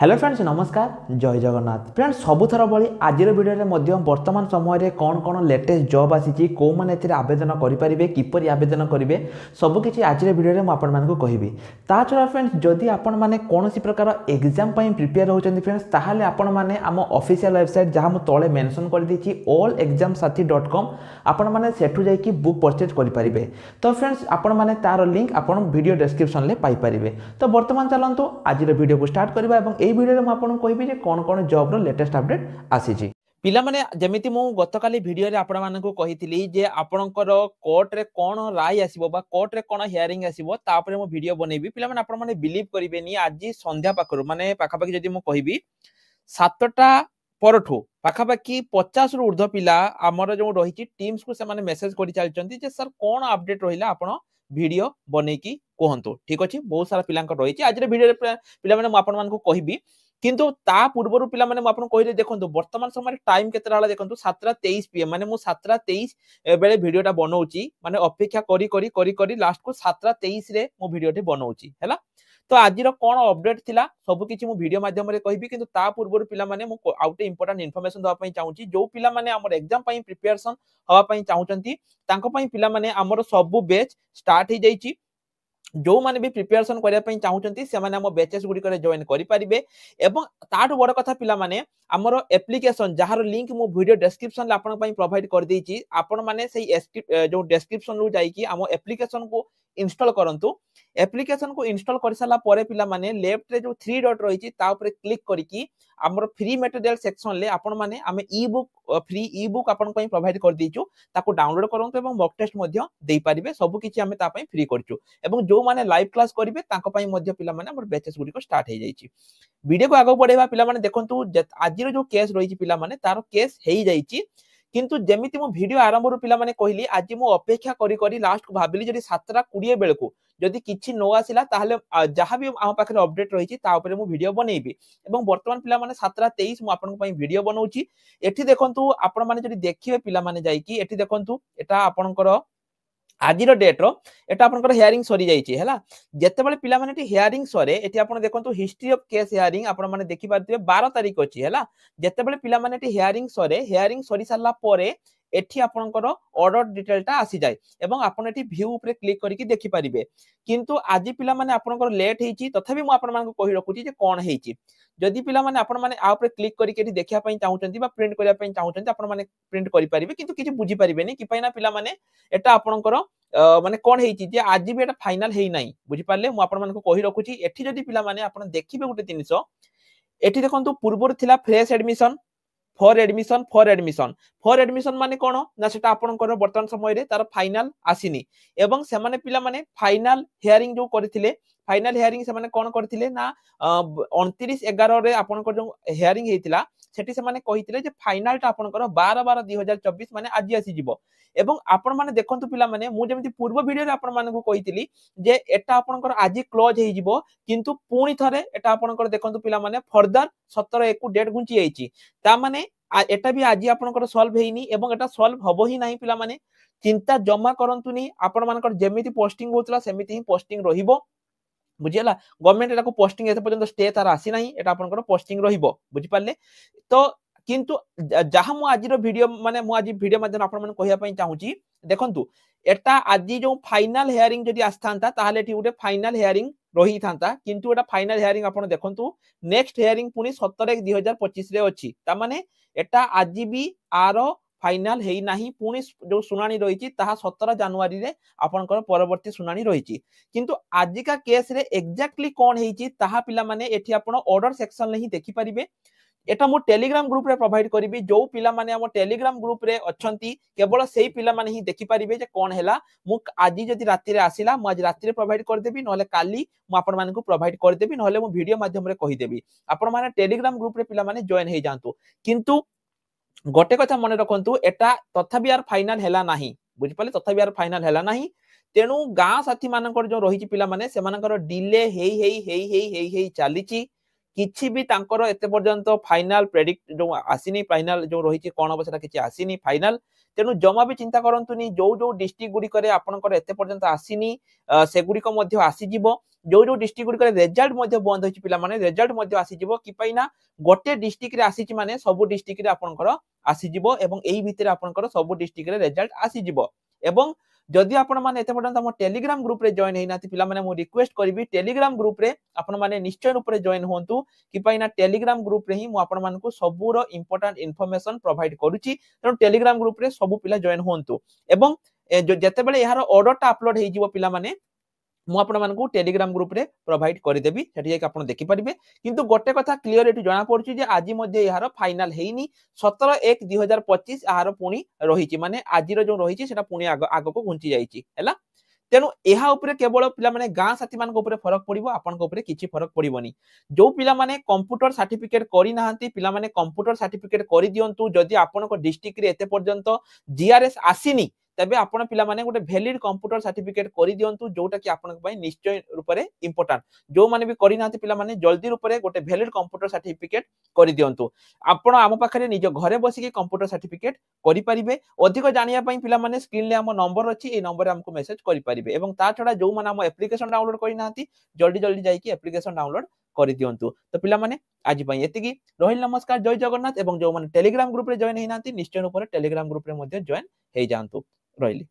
Hello friends नमस्कार जय Jagannath friends सबुथर भली आज भिडियो वर्तमान समय कौन कौन लेटेस्ट जॉब आसी कौ मैंने आवेदन करेंगे किपर आवेदन करेंगे सबकि आज भिडियो मुझे कहबी ता छड़ा फ्रेंड्स जदि आपण मैंने कौन प्रकार एग्जाम प्रिपेयर होती फ्रेंड्स ताहले आपण मैंने आम ऑफिशियल वेबसाइट जहाँ मुझे तले मेंशन कर देछि allexamsathi.com आपण मैंने सेठू जाइए बुक परचेज करेंगे। तो फ्रेंड्स आपण मैंने तार लिंक आपण वीडियो डिस्क्रिप्शन में पाइपर। तो वर्तमान चलतु आज वीडियो को स्टार्ट करवा एई वीडियो में आपको कहबी जे कौन कौन जॉब रो लेटेस्ट अपडेट आसी पिला माने जेमिति मु गतकाली वीडियो रे आपण मानकु कहितली जे आपणकर कोर्ट रे कोन राय आसीबो बा कोर्ट रे कोन हियरिंग आसीबो तापरे मु वीडियो बनेबी पिला माने आपण माने बिलीव करिवेनी आज संध्या पाखरु माने पाखापाखि जदि मु कहबी 7टा परठु पाखापाखि 50 रु ऊर्ध्व पिला हमर जो रही टीम्स को से माने मेसेज करि चलचंती जे सर कोन अपडेट रहिला आपण वीडियो बनेकी कहंतु। ठीक अछि बहुत सारा पिलांक रही आज वीडियो पिला माने आपण मानकु कहबी किंतु ता पूर्वरु पिला माने आपन कहिले देखंतु वर्तमान समय टाइम केतरा हला देखंतु 7:23 पीएम माने मु 7:23 बेले वीडियोटा बनौची माने अपेक्षा करी करी करी करी लास्ट को 7:23 रे मु वीडियोटी बनौची हैला। तो आज कोन अपडेट थिला सब किछि मु वीडियो माध्यम रे कहबी किंतु ता पूर्वरु पिला माने मु आउटे इंपोर्टेंट इन्फॉर्मेशन दवा पई चाहूची जो पिला माने हमर एग्जाम पई प्रिपरेशन हवा पई चाहूचंती तांको पई पिला माने हमर सब बैच स्टार्ट ही जाईची जो माने भी प्रिपरेशन करिया पई चाहूचंती से माने हम बैचेस गुडी करे जॉइन करि परिबे एवं ताठो बड़ कथा पिला माने हमर एप्लीकेशन जहार लिंक मु वीडियो डिस्क्रिप्शन ला आपन पई प्रोवाइड कर देछि आपन माने सेही जो डिस्क्रिप्शन रु जाई कि हम एप्लीकेशन को इंस्टॉल करंतु। एप्लीकेशन को इंस्टॉल कर साला परे पिला माने लेफ्ट रे जो 3 डॉट रही ता ऊपर क्लिक करी कि हमर फ्री मटेरियल सेक्शन ले आपन माने हमें ई बुक फ्री ई बुक आपन पई प्रोवाइड कर देछु ताको डाउनलोड करंतु एवं मॉक टेस्ट मध्ये देई परिबे सब किछि हमें ता पई फ्री करछु एवं जो माने लाइव क्लास करिवे ताको पई मध्ये पिला माने हमर बैचेस गुडी को स्टार्ट हे जाईछि। वीडियो को आगो बढ़ेबा पिला माने देखंतु आज जो केस रही पिला माने तार केस हेई जाईछि किंतु जेमिति मो वीडियो आरंभ रु पिला माने कहली आज मो अपेक्षा करी करी लास्ट को भाबिली जदी 7:20 बेल को जदी किछि नो आसिला ताहले जहां भी हम पाखरे अपडेट रही ता ऊपर मो वीडियो बनैबी एवं वर्तमान पिला माने 7:23 मो आपन पई वीडियो बनौची। एठी देखंतु आपन माने जदी देखिबे पिला माने जाई कि एठी देखंतु एटा आपनकर आज डेट रो एटा आपनकर हियरिंग सरी जाईची हैला जते बेले पिला माने हियरिंग सरे एठी आपन देखंतु हिस्ट्री ऑफ केस हियरिंग आपन माने देखि पारथिबे 12 तारिख अछि हैला जते बेले पिला माने हियरिंग सरी साला परे एठी आपनकर ऑर्डर डिटेलटा आसी जाय एवं आपन एठी व्यू ऊपर क्लिक करिकि देखि परिबे किंतु आज पिला माने आपनकर लेट हेची तथापि मु आपन मानको कहि रखुची जे कोन हेची जदि पिला माने आपन माने आ ऊपर क्लिक करिकि एठी देखिया पई चाहउचंती बा प्रिंट करिया पई चाहउचंती आपन माने प्रिंट करि परिबे किंतु किछि बुझी परिबेनी कि पयना पिला माने एटा आपनकर माने कोन हेची जे आज भी एटा फाइनल हेई नाही बुझी पारले मु आपन मानको कहि रखुची एठी जदि पिला माने आपन देखिबे गुटे जिनिस एठी देखंतु पूर्वर थिला फ्रेश एडमिशन फॉर एडमिशन माने कोन ना सेटा आपनकर वर्तमान समय रे तार फाइनल आसीनी एवं से माने पिला माने फाइनल हियरिंग जो करथिले फाइनल हियरिंग से माने कोन करथिले ना 29/11 रे आपनकर जो हियरिंग हेतिला सेठी से माने कहिथिले जे फाइनल टा आपनकर 12/12/2024 माने आज आसी जिवो एवं आपण माने देखंतु पिला माने मु जेमिति पूर्व वीडियो रे आपण माने को कहिथिली जे एटा आपनकर आज क्लोज हेई जिवो किंतु पुणी थरे एटा आपनकर देखंतु पिला माने फर्दर 17/1 डेट घुंची जाईची ता माने एटा भी आज आपनकर सॉल्व हेइनी एवं एटा सॉल्व हबो ही नाही पिला माने चिंता जमा करंतुनी आपण मानकर जेमिति पोस्टिंग होतला सेमिति ही पोस्टिंग रहिबो बुझियला गवर्नमेंट एटा को पोस्टिंग एते पर्यंत स्टे तार आसी नाही एटा आपनकर पोस्टिंग रहिबो बुझि पाले। तो किंतु जहां मु आज वीडियो माने मु आज वीडियो माध्यम आपण माने कहिया पई चाहूची देखंतु एटा आज जो फाइनल हियरिंग जदी आस्थांता ताहाले एठी उडे फाइनल हियरिंग रही थांता किंतु एटा फाइनल हियरिंग आपण देखंतु नेक्स्ट हियरिंग पुनी 17/1/2025 रे अछि ता माने एटा आज भी आरो फाइनल हेई नाही पुनी जो सुनानी रहिची ताहा 17 जनवरी रे आपनकर परवर्ती सुनानी रहिची किंतु आजिका केस रे एग्जैक्टली कोन हेची ताहा पिला माने एठी आपण ऑर्डर सेक्शन ले ही देखि परिबे एटा मो टेलीग्राम ग्रुप रे प्रोवाइड करिबी जो पिला माने हम टेलीग्राम ग्रुप रे अछंती केवल सेही पिला माने ही देखि परिबे जे कोन हैला मु आज जदी राती रे आसीला मु आज राती रे प्रोवाइड कर देबी नहले काली मु आपन माने को प्रोवाइड कर देबी नहले मु वीडियो माध्यम रे कहि देबी आपन माने टेलीग्राम ग्रुप रे पिला माने जॉइन हे जानतु किंतु गोटे कथा मने रखंतु एटा तथापि यार फाइनल हैला नाही बुझि पाले तथापि यार फाइनल हैला नाही तेनु गां साथी मानकर जो रहिची पिला माने से मानकर डिले हेई चलीची किछि भी तांकर एते पर्यंत फाइनल प्रेडिक्ट जो आसीनी फाइनल जो रही कौन हम सेटा किछि आसीनी फाइनल तेणु जमा भी चिंता करंतुनी जो डिस्ट्रिक्ट गुडी करे आपनकर एते पर्यंत आसीनी सेगुडी को मध्य आसीजिवो जो डिस्ट्रिक्ट गुडी करे रिजल्ट मध्य बंद होछि पिला माने रिजल्ट मध्य आसीजिवो कि पैना गोटे डिस्ट्रिक्ट रे आसीछि माने सब डिस्ट्रिक्ट रे आपनकर आसीजिवो एवं एही भितरे आपनकर सब डिस्ट्रिक्ट रे रिजल्ट आसीजिवो एवं जदि आपण माने एते पर्यंत हम टेलीग्राम ग्रुप रे जॉइन हेनाती पिला माने मु रिक्वेस्ट करबी टेलीग्राम ग्रुप रे आपण माने निश्चय रूप रे जॉइन होंतु कि पैना टेलीग्राम ग्रुप रे ही मु आपण मानकु सबुर इंपोर्टेंट इन्फॉर्मेशन प्रोवाइड करूची तेणु टेलीग्राम ग्रुप रे सब पिला जॉइन होंतु एवं जेते बेले यार ऑर्डर टा अपलोड हे जिवो पिला माने मु आपण मानकु टेलीग्राम ग्रुप रे प्रोवाइड करि देबी सेठी जाय आपण देखि परिबे किंतु गोटे कथा क्लियर एठी जणा पड़छि जे आजि मध्ये यार फाइनल हेइनी 17/1/2025 यार पुनी रहिछि माने आजि रो जो रहिछि सेटा पुनी आगो को घुंची जाइछि हैला तेणु यह उपरे केवल पिला माने गां साथी मान उपरे फरक पड़िबो आपन को उपरे किछि फरक पड़िबोनी जो पिला माने कंप्यूटर सर्टिफिकेट करि नाहंती पिला माने कंप्यूटर सर्टिफिकेट करि दियंतु जदि आपन को डिस्ट्रिक्ट रे एते पर्यंत जीआरएस आसीनी तबे आपण पिला माने गोटे वैलिड कंप्यूटर सर्टिफिकेट करि दियंतु जोटा कि आपन पई निश्चय रूप रे इंपोर्टेंट जो माने भी करि नाहंती पिला माने जल्दी रूप रे गोटे वैलिड कंप्यूटर सर्टिफिकेट करि दियंतु आपण आम पाखरे निज घरे बसी के कंप्यूटर सर्टिफिकेट करि परिबे अधिक जानिया पई पिला माने स्क्रीन ले हम नंबर अछि ए नंबर रे हमको मेसेज करि परिबे एवं ता छडा जो माने हम एप्लीकेशन डाउनलोड करि नाहंती जल्दी जल्दी जाई कि एप्लीकेशन डाउनलोड करि दियंतु तो पिला माने आज पई एतिकी रोहिल नमस्कार जय जगन्नाथ एवं जो माने टेलीग्राम ग्रुप रे जॉइन हे नाहंती निश्चय रूप रे टेलीग्राम ग्रुप रे मध्ये जॉइन हे जानतु रहिली।